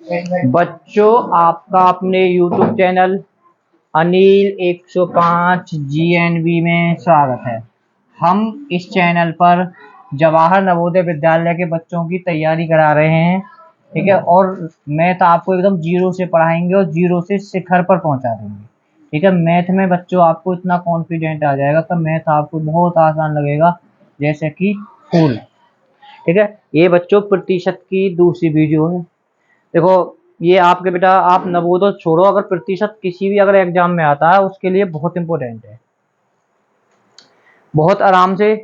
बच्चों, आपका अपने YouTube चैनल अनिल 105 GNV में स्वागत है। हम इस चैनल पर जवाहर नवोदय विद्यालय के बच्चों की तैयारी करा रहे हैं, ठीक है। और मैथ आपको एकदम जीरो से पढ़ाएंगे और जीरो से शिखर पर पहुंचा देंगे, ठीक है। मैथ में बच्चों आपको इतना कॉन्फिडेंट आ जाएगा कि मैथ आपको बहुत आसान लगेगा, जैसे कि फूल, ठीक है। ये बच्चों प्रतिशत की दूसरी वीडियो है। देखो, ये आपके बेटा, आप नवोदय छोड़ो, अगर प्रतिशत किसी भी अगर एग्जाम में आता है उसके लिए बहुत इंपॉर्टेंट है। बहुत आराम से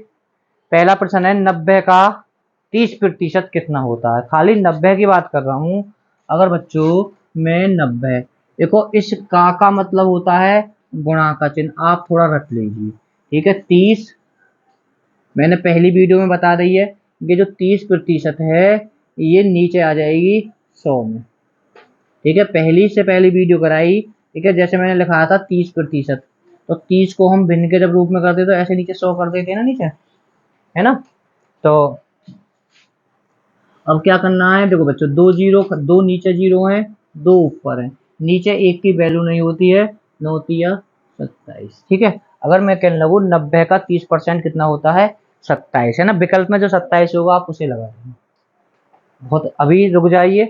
पहला प्रश्न है, 90 का 30% कितना होता है। खाली 90 की बात कर रहा हूं। अगर बच्चों मैं 90, देखो इस का मतलब होता है गुणा का चिन्ह, आप थोड़ा रख लीजिए, ठीक है। 30 मैंने पहली वीडियो में बता दी है कि जो 30% है ये नीचे आ जाएगी 100 में, ठीक है। पहली से पहली वीडियो कराई, ठीक है। जैसे मैंने लिखा था 30%, तो 30 को हम भिन्न के जब रूप में करते तो ऐसे नीचे 100 कर देते ना, नीचे, है ना। तो अब क्या करना है, देखो बच्चों, दो जीरो, दो नीचे जीरो है, दो ऊपर है, नीचे एक की वैल्यू नहीं होती है, 9 तिया 27, ठीक है। अगर मैं कहने लगूँ 90 का 30% कितना होता है, 27, है ना। विकल्प में जो 27 होगा आप उसे लगा देंगे। बहुत, अभी रुक जाइए।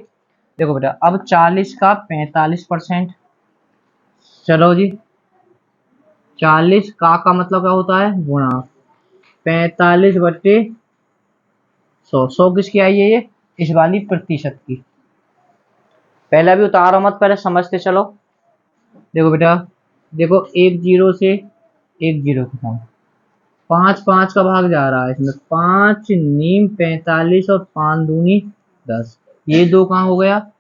देखो बेटा, अब 40 का 45%, चलो जी, 40 का मतलब क्या होता है, गुणा 45/100। 100 किसकी आई है, ये इस वाली प्रतिशत की। पहला भी उतारो मत, पहले समझते चलो। देखो बेटा, देखो एक जीरो से एक जीरो खत्म, 5 5 का भाग जा रहा है इसमें, 5 नीम 45 और 5 दूनी 10। ये दो कहाँ हो गया,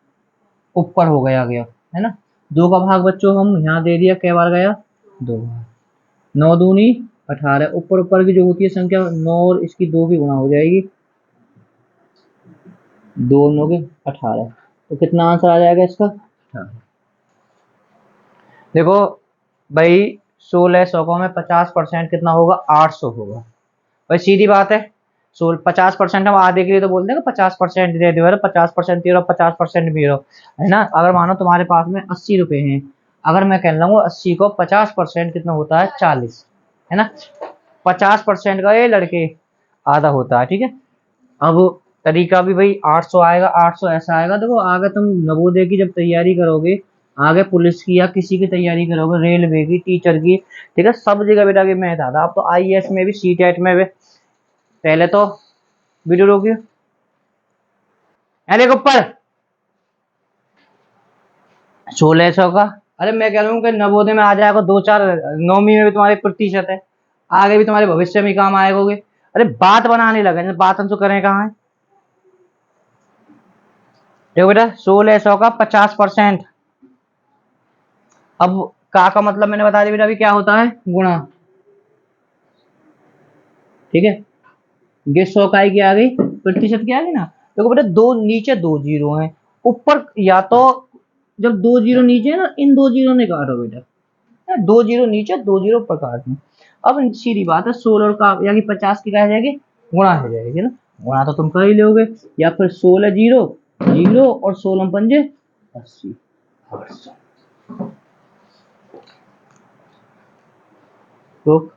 ऊपर हो गया गया, है ना। दो का भाग बच्चों हम यहाँ दे दिया, कै बार गया, 2 बार। 9 दूनी 18, ऊपर ऊपर की जो होती है संख्या 9 और इसकी 2 की गुणा हो जाएगी, 2 9 के 18। तो कितना आंसर आ जाएगा इसका, 18। देखो भाई, 1600 को में 50% कितना होगा, 800 होगा। भाई सीधी बात है, 50% हम आधे के लिए तो बोलते हैं कि 50% दे दो, 50% दे रहो, 50% भी रहो, है ना। अगर मानो तुम्हारे पास में 80 रुपए हैं, अगर मैं कह रहा हूँ 80 को 50% कितना होता है, 40, है ना। 50% का ये लड़के आधा होता है, ठीक है। अब तरीका भी भाई 800 आएगा, 800 ऐसा आएगा। देखो आगे तुम नवोदय की जब तैयारी करोगे, आगे पुलिस की या किसी की तैयारी करोगे, रेलवे की, टीचर की, ठीक है, सब जगह बेटा के मैथ आता। अब तो IAS में भी, CTET में भी। पहले तो वीडियो रोकियो, अरे ऊपर 1600 का, अरे मैं कह रहा हूँ कि नवोदय में आ जाएगा, 2 4 नौवीं में भी तुम्हारे प्रतिशत है, आगे भी तुम्हारे भविष्य में काम आएगा। अरे बात बनाने लगे, बात हम तो करें कहाँ है। देखो बेटा, 1600 का 50%। अब का मतलब मैंने बता दिया बेटा अभी क्या होता है, गुणा, ठीक है। ये 100 का की आ गई, प्रतिशत की आ गई ना। देखो बेटा, दो नीचे दो जीरो हैं, ऊपर या तो जब दो जीरो नीचे है ना, इन दो जीरो ने काटो बेटा, दो जीरो नीचे दो जीरो ऊपर काटना। अब सीधी बात है, 16 का यानी 50 की क्या जाएगी, गुणा हो जाएगी ना। गुणा तो तुम कर ही लोगे, या फिर 16 जीरो जीरो और 16 पंजे 80, 800। तो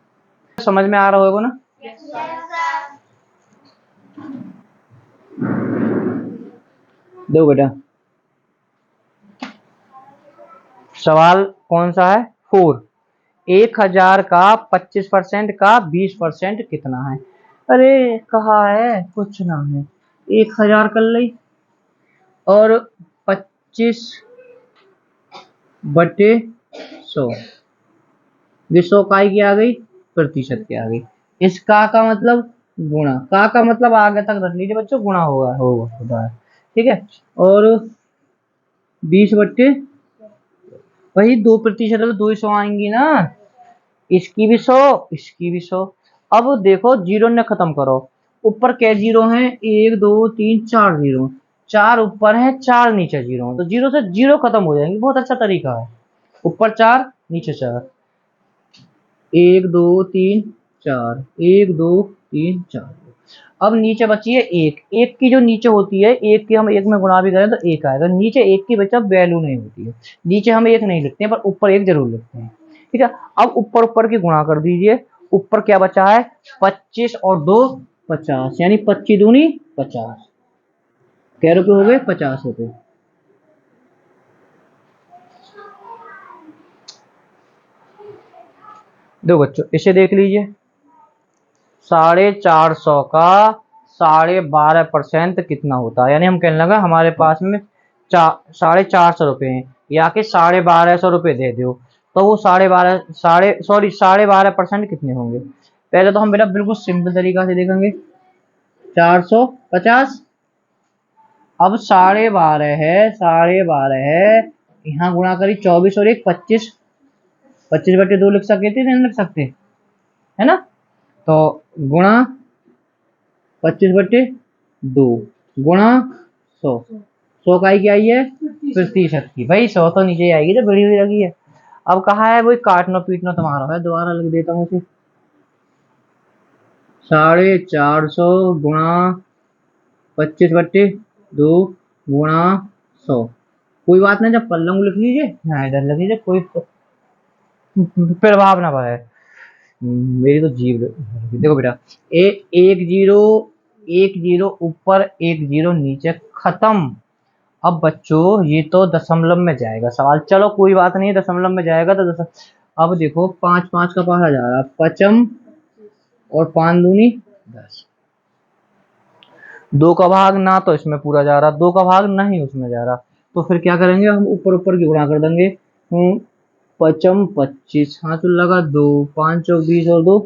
समझ में आ रहा होगा ना। देखो बेटा, सवाल कौन सा है, 4। 1000 का 25% का 20% कितना है। अरे कहा है कुछ ना है, 1000 कर ली और 25/100, 100 की आ गई, प्रतिशत की आ गई। इस का मतलब गुणा, का मतलब आगे तक रख लीजिए बच्चों, गुणा होगा होगा होता है, ठीक है। और 20/, वही 2% तो 200 आएंगी ना, इसकी भी 100, इसकी भी 100। अब देखो जीरो ने खत्म करो, ऊपर क्या जीरो है, 1 2 3 4 जीरो, 4 ऊपर है, 4 नीचे जीरो, तो जीरो से जीरो खत्म हो जाएंगे। बहुत अच्छा तरीका है, ऊपर 4 नीचे 4, 1 2 3 4, 1 2 3 4। अब नीचे बची है एक, एक की जो नीचे होती है, एक की हम एक में गुणा भी करें तो एक आएगा, नीचे एक की बच्चा वैल्यू नहीं होती है, नीचे हम एक नहीं लिखते हैं पर ऊपर एक जरूर लिखते हैं। ठीक है, अब ऊपर ऊपर की गुणा कर दीजिए, ऊपर क्या बचा है 25 और 2 50, यानी 25 दूनी 50, कै रुपए हो गए 50 रुपए। दो बच्चों इसे देख लीजिए, 450 का 12.5% कितना होता है, यानी हम कहने लगा हमारे पास में 450 रुपए हैं, या कि 1250 रुपए दे दो, तो वो 12.5 कितने होंगे। पहले तो हम बेटा बिल्कुल सिंपल तरीका से देखेंगे, 450, अब 12.5 है, 12.5 है, यहाँ गुणा करी 24 और 1 25, 25/2 लिख सकते थे, नहीं लिख सकते, है ना। तो गुणा 25/2 गुणा 100, 100 का ही क्या आई है प्रतिशत की, भाई 100 तो नीचे आएगी तो बड़ी हुई लगी है। अब कहा है वही काटना पीटना तुम्हारा है, दोबारा लिख देता हूँ उसे, 450 गुणा 25/2 गुणा 100, कोई बात नहीं, जब पल्लंग लिख लीजिए यहाँ इधर लिख लीजिए, कोई प्रभाव ना पड़े। मेरी तो जीव देखो बेटा, एक जीरो, एक जीरो ऊपर एक जीरो नीचे, खत्म। अब बच्चों ये तो दशमलव में जाएगा सवाल, चलो कोई बात नहीं, दशमलव में जाएगा तो अब देखो 5 5 का पढ़ा जा रहा, पचम और 5 दूनी 10, 2 का भाग ना तो इसमें पूरा जा रहा, 2 का भाग नहीं उसमें जा रहा, तो फिर क्या करेंगे हम ऊपर ऊपर की गुणा कर देंगे। पचम 25, हाथ लगा 2, 5 चौक 20 और 2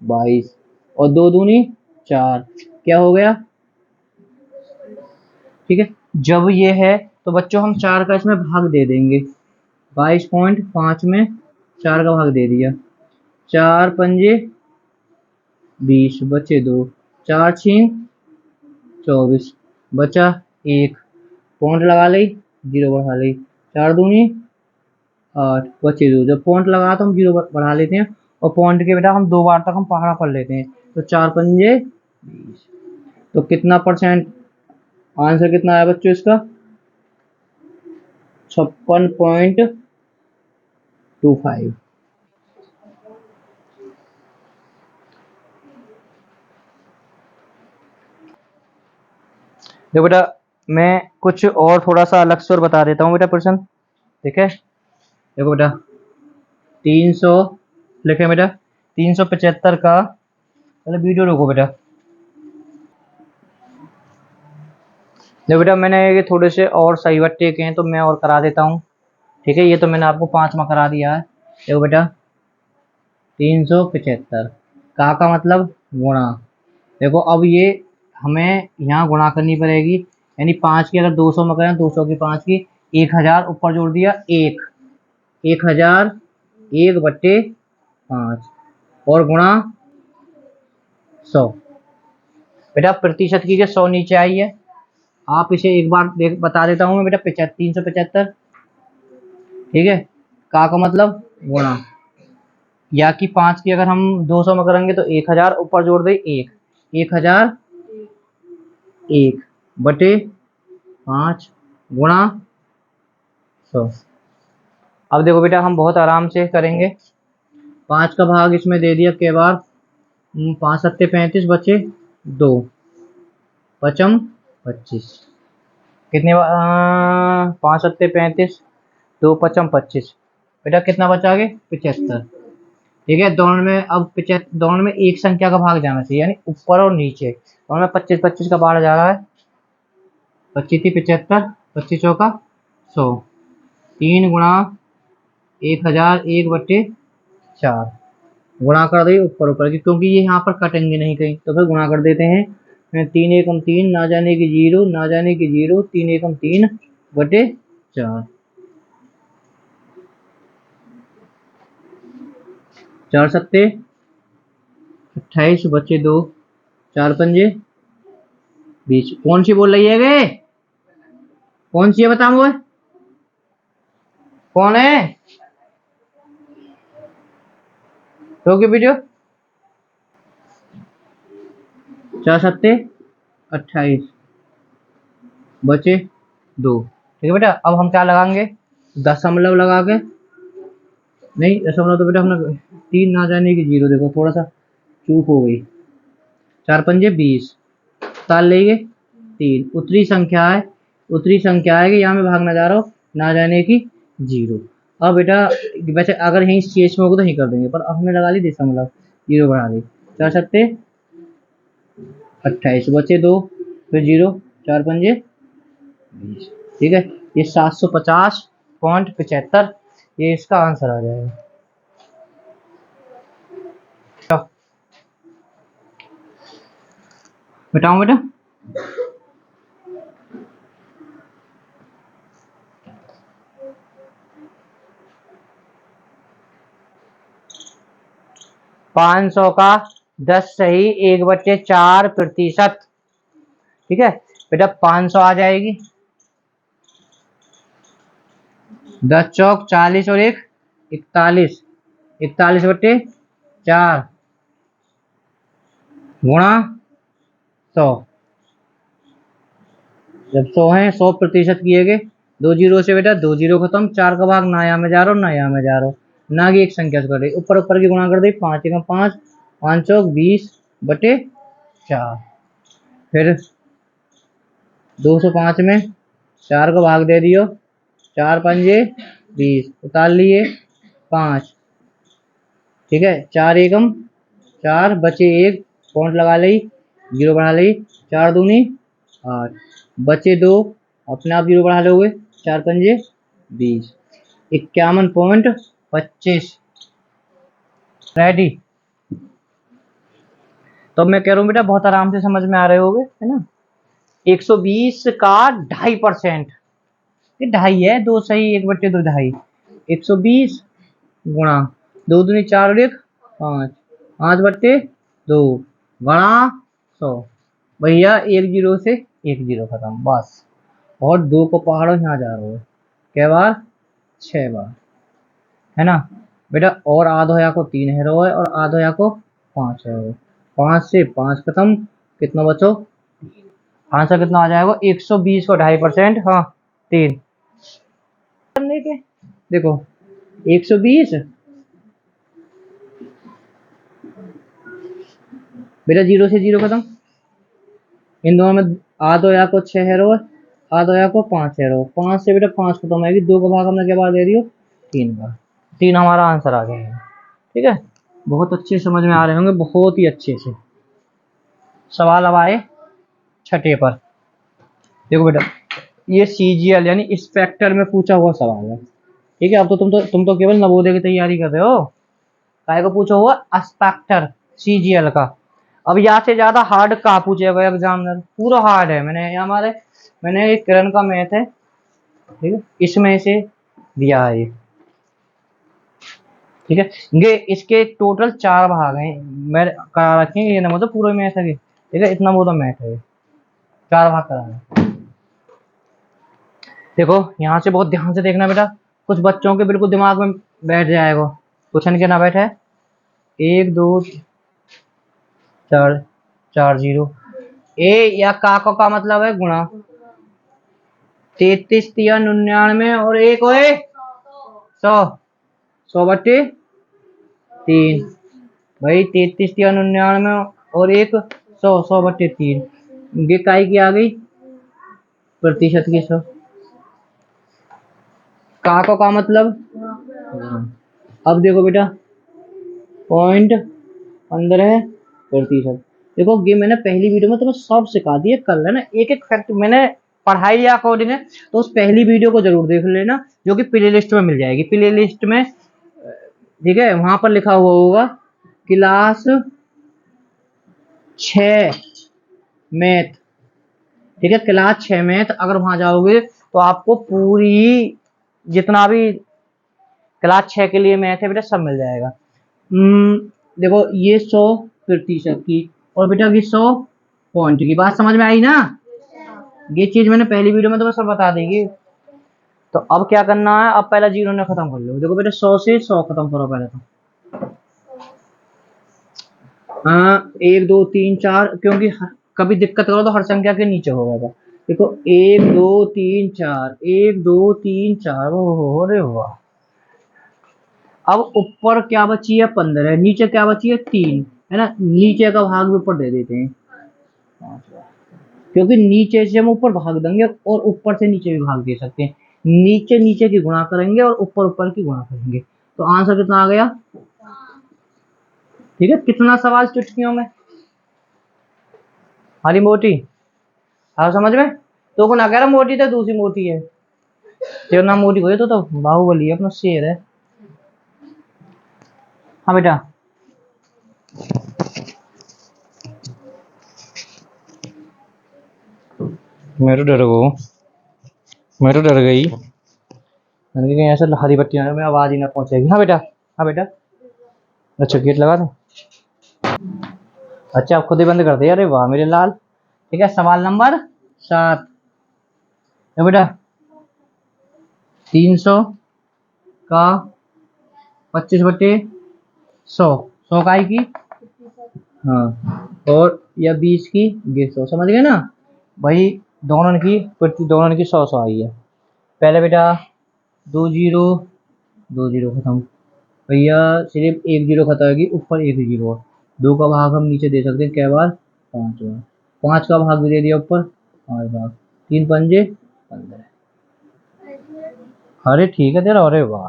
22, और 2 दूनी 4, क्या हो गया। ठीक है, जब ये है तो बच्चों हम 4 का इसमें भाग दे देंगे, 22.5 में 4 का भाग दे दिया, 4 पंजे 20, बचे 2, 4 छीन 24, बचा 1, पॉइंट लगा ली, 0 बढ़ा ली, 4 दूनी 8, बचे 2, जब पॉइंट लगा तो हम 0 बढ़ा लेते हैं, और पॉइंट के बेटा हम 2 बार तक हम पहाड़ा कर लेते हैं, तो 4 पंजे 20, तो कितना परसेंट आंसर कितना आया बच्चों इसका 56.25। देखो बेटा मैं कुछ और थोड़ा सा अलग से और बता देता हूँ बेटा प्रश्न, ठीक है। देखो बेटा 300 लिखे बेटा, 375 का, पहले वीडियो रोको बेटा। देखो बेटा मैंने ये थोड़े से और सही बट्टे के हैं तो मैं और करा देता हूँ, ठीक है। ये तो मैंने आपको 5 में करा दिया है। देखो बेटा 375 का मतलब गुणा, देखो अब ये हमें यहाँ गुणा करनी पड़ेगी, यानी 5 की अगर 200 में करें, 200 की 5 की 1000 ऊपर जोड़ दिया, 1000 1/5 और गुणा 100, बेटा प्रतिशत की 100 नीचे आई है, आप इसे एक बार बता देता हूँ मैं बेटा, 375, ठीक है, का मतलब गुणा, या कि 5 की अगर हम 200 में करेंगे तो 1000 ऊपर जोड़ दे 1000 1/5 गुणा 100। अब देखो बेटा हम बहुत आराम से करेंगे, 5 का भाग इसमें दे दिया के बार, 5 सत्ते 35, बचे 2, पचम 25, कितने 5 सत्ते 35, 2 पचम 25, बेटा कितना बचा आगे 75, ठीक है। दोनों में अब दोनों में एक संख्या का भाग जाना चाहिए, यानी ऊपर और नीचे, दोनों में 25 25 का बाहर जा रहा है, 25 थी 75, 25 चौका 100, 3 गुणा 1000 1/4 गुणा कर दी ऊपर ऊपर की, क्योंकि ये यहाँ पर कटेंगे नहीं कहीं, तो फिर गुणा कर देते हैं, 3 एकम 3, ना जाने की 0, ना जाने की 0, 3 एकम 3/4, 4 सत्ते 28, बचे 2, 4 पंजे 20, कौन सी बोल रही है गे, कौन सी है बताओ वो कौन है, रोके वीडियो, 4 सत्ते 28 बचे 2। ठीक है बेटा, अब हम क्या लगाएंगे, दशमलव लगा के, नहीं दशमलव तो बेटा हमने 3 ना जाने की 0, देखो थोड़ा सा चूक हो गई। 4 पंजे 20, ताल लेंगे 3, उत्तरी संख्या है, उत्तरी संख्या है कि यहाँ मैं भागना जा रहा हूँ, ना जाने की 0। अब बेटा वैसे अगर यहीं शेष में होगा तो यहीं कर देंगे, पर अब हमने लगा ली दशमलव, 0 बढ़ा दी। 4 सत्ते 28 बचे 2, फिर 0, 4 पंजे 20। ठीक है, ये 750.75 ये इसका आंसर आ जाएगा। बताऊं बेटा, पाँच सौ का 10 सही 1/4%। ठीक है बेटा, 500 आ जाएगी, 10 चौक 40 और 1 41, 41/4 गुणा 100। जब 100 है 100% किए गए, 2 जीरो से बेटा 2 जीरो खत्म, 4 का भाग ना यहाँ में जा रहा हो ना यहाँ में जा रहा हो, ना की एक संख्या से कर रही, ऊपर ऊपर की गुणा कर दी, 5 एकम 5, 5 चौक 20/4। फिर 205 में 4 को भाग दे दियो, 4 पंजे 20, उतार लिए 5। ठीक है, 4 एकम 4 बचे 1, पॉइंट लगा ली, 0 बढ़ा ली, 4 दूनी 8 बचे 2, अपने आप 0 बढ़ा लोगे, 4 पंजे 20, 51.25। रेडी। तो मैं कह रहा हूँ बेटा बहुत आराम से समझ में आ रहे होगे, है ना। 120 का 2.5%, ये 2.5 है, 2 सही 1/2 2.5, 120 गुणा 2 दूनी 4 और 1 5, 5/2 गुणा 100। भैया 1 जीरो से 1 जीरो खत्म बस, और 2 को पहाड़ो यहाँ जा रहे हो, कै बार 6 बार, है ना बेटा। और आधो या को 3 है रो है, और आधो या को 5 है रो, 5 से 5 खत्म, कितना बचो, आंसर कितना आ जाएगा, 120 को 2.5%, हाँ 3 करने के, देखो 120 बेटा 0 से 0 खत्म, इन दोनों में आधो या को 6 है रो, आधो या को 5 है रो, 5 से बेटा 5 खत्म आएगी, 2 का भाग हमने क्या बार दे दियो, 3 बार, 3 हमारा आंसर आ जाएगा। ठीक है, बहुत अच्छे समझ में आ रहे होंगे, बहुत ही अच्छे से। सवाल अब आए छठे पर, देखो बेटा ये CGL यानी स्पेक्टर में पूछा हुआ सवाल है। ठीक है, अब तो तुम तो केवल नवोदय की तैयारी कर रहे हो, काय को पूछा हुआ स्पेक्टर CGL का। अब यहाँ से ज्यादा हार्ड कहाँ पूछेगा एग्जामिनर, पूरा हार्ड है। मैंने एक किरण का मैथ है, ठीक है, इसमें से दिया है ये। ठीक है, ये इसके टोटल 4 भाग हैं, मैं करा रखे हैं, ये ना मतलब पूरा मैथ है, ठीक है, इतना वो मैथ है, 4 भाग करा है। देखो यहाँ से बहुत ध्यान से देखना बेटा, कुछ बच्चों के बिल्कुल दिमाग में बैठ जाएगा, क्वेश्चन के ना बैठे, 1 2 4 4 0, ए या का मतलब है गुणा, 33 या 99 और 1 होए 100, 100/3 भाई, 33 या 99 और 1 100, 100/3, ये काय की आ गई प्रतिशत की 100, का मतलब। अब देखो बेटा 0.15%, देखो ये मैंने पहली वीडियो में तुम्हें सब सिखा दिया, कर लेना एक एक फैक्ट मैंने पढ़ाई या अकॉर्डिंग है, तो उस पहली वीडियो को जरूर देख लेना, जो कि प्ले लिस्ट में मिल जाएगी, प्ले लिस्ट में, ठीक है, वहां पर लिखा हुआ होगा क्लास 6 मैथ, ठीक है, क्लास 6 मैथ, अगर वहां जाओगे तो आपको पूरी जितना भी क्लास 6 के लिए मैथ है बेटा सब मिल जाएगा। देखो ये 100% की, और बेटा ये 100 पॉइंट की, बात समझ में आई ना। ये चीज मैंने पहली वीडियो में तुम्हें सब बता देगी। तो अब क्या करना है, अब पहला 0 ने खत्म कर लो, देखो बेटा 100 से 100 खत्म करो पहले तो, 1 2 3 4, क्योंकि कभी दिक्कत करो तो हर संख्या के नीचे होगा। देखो 1 2 3 4, 1 2 3 4, ओहो अरे वाह। अब ऊपर क्या बची है 15, नीचे क्या बची है 3, है ना, नीचे का भाग भी ऊपर दे देते हैं, क्योंकि नीचे से हम ऊपर भाग देंगे और ऊपर से नीचे भी भाग दे सकते हैं। नीचे नीचे की गुणा करेंगे और ऊपर ऊपर की गुणा करेंगे, तो आंसर कितना आ गया। ठीक है, कितना सवाल चुटकियों में, हरी मोटी, हाँ समझ में। तो ना कह रहा मोटी तो दूसरी मोटी है, तेरा नाम मोटी हो तो बाहुबली है, अपना शेर है। हाँ बेटा, मैं तो डर गई, मैं तो डर गई, मैंने कहा कहीं ऐसा हरी बत्ती में आवाज ही ना पहुंचेगी। हाँ बेटा, हाँ बेटा, अच्छा गेट लगा दें। अच्छा आप खुद ही बंद कर दिया, अरे वाह मेरे लाल। ठीक है, सवाल नंबर 7, बेटा 300 का 25/100, 100 का की, हाँ, और या 20 की 150, समझ गए ना भाई। दोनों की दोनों की 100 आई है। पहले बेटा 2 जीरो, 2 जीरो खत्म भैया, सिर्फ 1 जीरो खत्म होगी, ऊपर 1 जीरो, 2 का भाग हम नीचे दे सकते हैं कै बार, 5 बार, 5 का भाग भी दे दिया ऊपर 5 भाग, 3 पंजे 15। अरे ठीक है तेरा, अरे वाह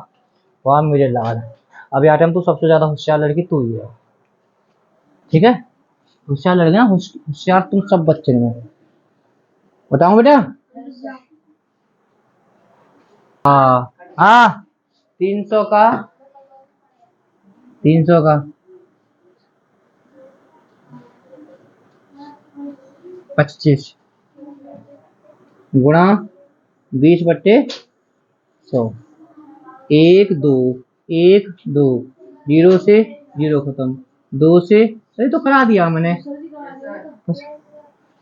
वाह मेरे लाल। अब यार टाइम तू सबसे ज्यादा होशियार लड़की तू ही है। ठीक है, होशियार लड़के ना, होशियार तुम सब बच्चे में। बताऊं बेटा, हाँ हाँ, 300 का 300 का 25 गुणा 20/100, 1 2 1 2, जीरो से जीरो खत्म, 2 से, सही तो करा दिया मैंने।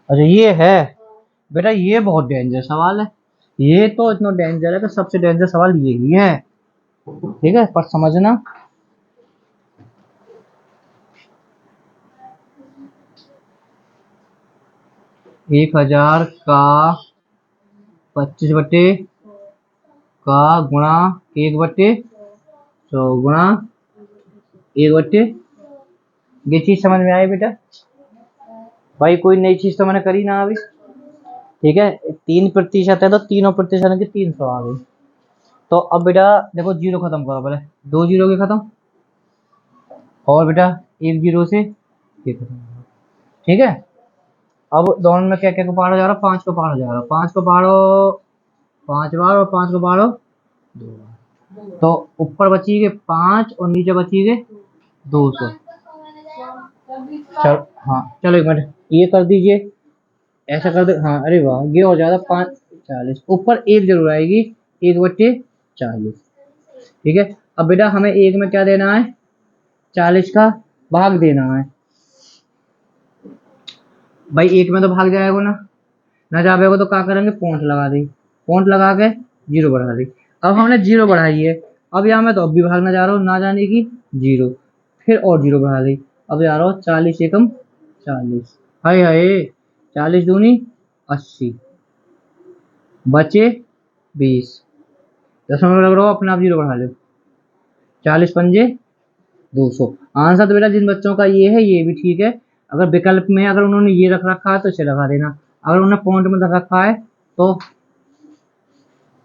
अच्छा ये है बेटा, ये बहुत डेंजर सवाल है, ये तो इतना डेंजर है कि सबसे डेंजर सवाल ये ही है। ठीक है, पर समझना, 1000 का 25 का गुणा 1/100 गुणा 1/, ये चीज समझ में आई बेटा। भाई कोई नई चीज तो मैंने करी ना अभी। ठीक है, 3% है तो तीनों प्रतिशत की 300 आ गई। तो अब बेटा देखो जीरो खत्म करो पहले, 2 जीरो के खत्म, और बेटा 1 जीरो से ये खत्म। ठीक है, अब दोनों में क्या क्या को पढ़ा जा रहा है, 5 को पढ़ा जा रहा है, 5 को पढ़ो 5 बार और 5 को पढ़ो 2 बार, तो ऊपर बची गए 5 और नीचे बची गए 200। चल हाँ चलो एक मिनट ये कर दीजिए, ऐसा कर दे, हाँ अरे वाह ये हो जाएगा 540, ऊपर 1 जरूर आएगी, 1/40। ठीक है, अब बेटा हमें 1 में क्या देना है, 40 का भाग देना है। भाई 1 में तो भाग जाएगा ना जाएगा तो क्या करेंगे, पॉइंट लगा दी, पॉइंट लगा के जीरो बढ़ा दी। अब हमने जीरो बढ़ाई है, अब यहाँ मैं तो अब भी भागना जा रहा हूँ, ना जाने की जीरो, फिर और जीरो बढ़ा दी, अब जा रहा हूँ 40 एकम 40, हाय हाय 40 दूनी 80, बचे 20, 10 लग रहा हो अपने आप जीरो बढ़ा लो, 40 पंजे 200। आंसर तो बेटा जिन बच्चों का ये है ये भी ठीक है, अगर विकल्प में अगर उन्होंने ये रख रखा है तो इसे लगा देना, अगर उन्होंने पॉइंट में रख रखा है तो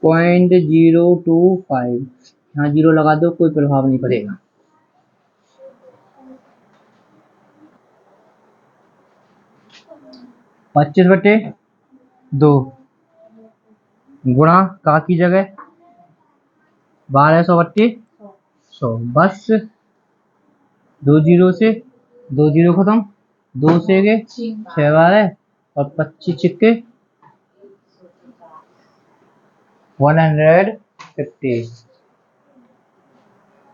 0.025 यहाँ जीरो लगा दो, कोई प्रभाव नहीं पड़ेगा। पच्चीस बटे 2 गुणा का की जगह 1200/100, बस 2 जीरो से 2 जीरो खत्म, 2 से गए 6 12 और 25 छिक्के 150,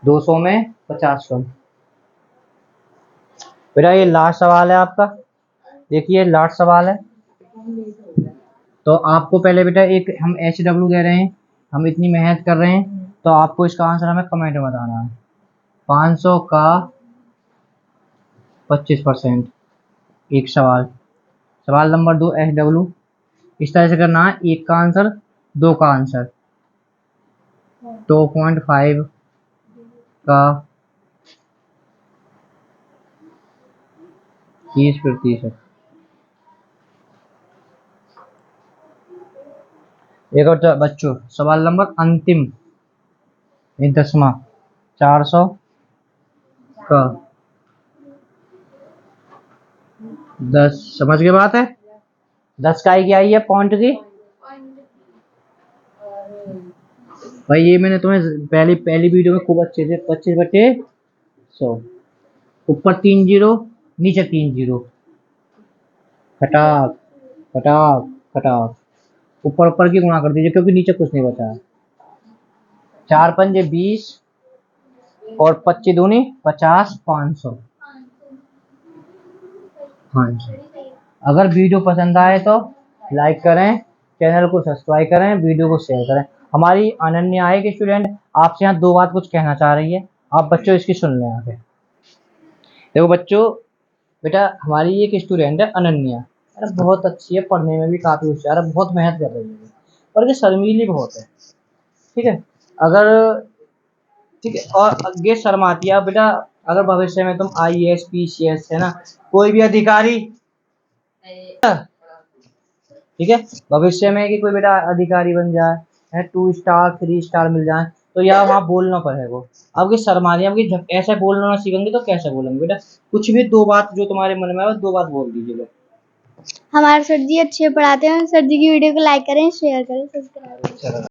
200 में 50 कम। बेटा ये लास्ट सवाल है आपका, देखिए लास्ट सवाल है, तो आपको पहले बेटा एक हम HW दे रहे हैं, हम इतनी मेहनत कर रहे हैं, तो आपको इसका आंसर हमें कमेंट में बताना है। 500 का 25%, एक सवाल सवाल नंबर 2 SW, इस तरह से करना है, एक का आंसर दो का आंसर, 2.5 का 30%। एक और बच्चों सवाल नंबर अंतिम, एक 10वां, 400 का 10, समझ के बात है, 10 का ही क्या आई है पॉइंट की। भाई ये मैंने तुम्हें पहली पहली वीडियो में खूब अच्छे से 25/100, ऊपर 3 जीरो नीचे 3 जीरो, खटाक खटाक खटाक, ऊपर ऊपर की गुणा कर दीजिए क्योंकि नीचे कुछ नहीं बचा है। 4 पंजे 20 और 25 दूनी 50, 500। हाँ जी, अगर वीडियो पसंद आए तो लाइक करें, चैनल को सब्सक्राइब करें, वीडियो को शेयर करें। हमारी अनन्या एक स्टूडेंट आपसे यहाँ 2 बात कुछ कहना चाह रही है, आप बच्चों इसकी सुन लें आगे। देखो बच्चों, बेटा हमारी एक स्टूडेंट है अनन्या, अरे बहुत अच्छी है, पढ़ने में भी काफ़ी होशियार है, बहुत मेहनत कर रही है, पर ये शर्मीली बहुत है, ठीक है। अगर ठीक है, और ये शर्माती है बेटा, अगर भविष्य में तुम IAS PCS है ना, कोई भी अधिकारी, ठीक है, भविष्य में कि कोई बेटा अधिकारी बन जाए है, 2 स्टार 3 स्टार मिल जाए, तो यार वहाँ बोलना पड़ेगा। अब ये शर्मानी, अब ये ऐसे बोलना ना सीखेंगे तो कैसे बोलेंगे बेटा, कुछ भी 2 बात जो तुम्हारे मन में है 2 बात बोल दीजिए। हमारे सर जी अच्छे पढ़ाते हैं, सर जी की वीडियो को लाइक करें, शेयर करें, सब्सक्राइब करें।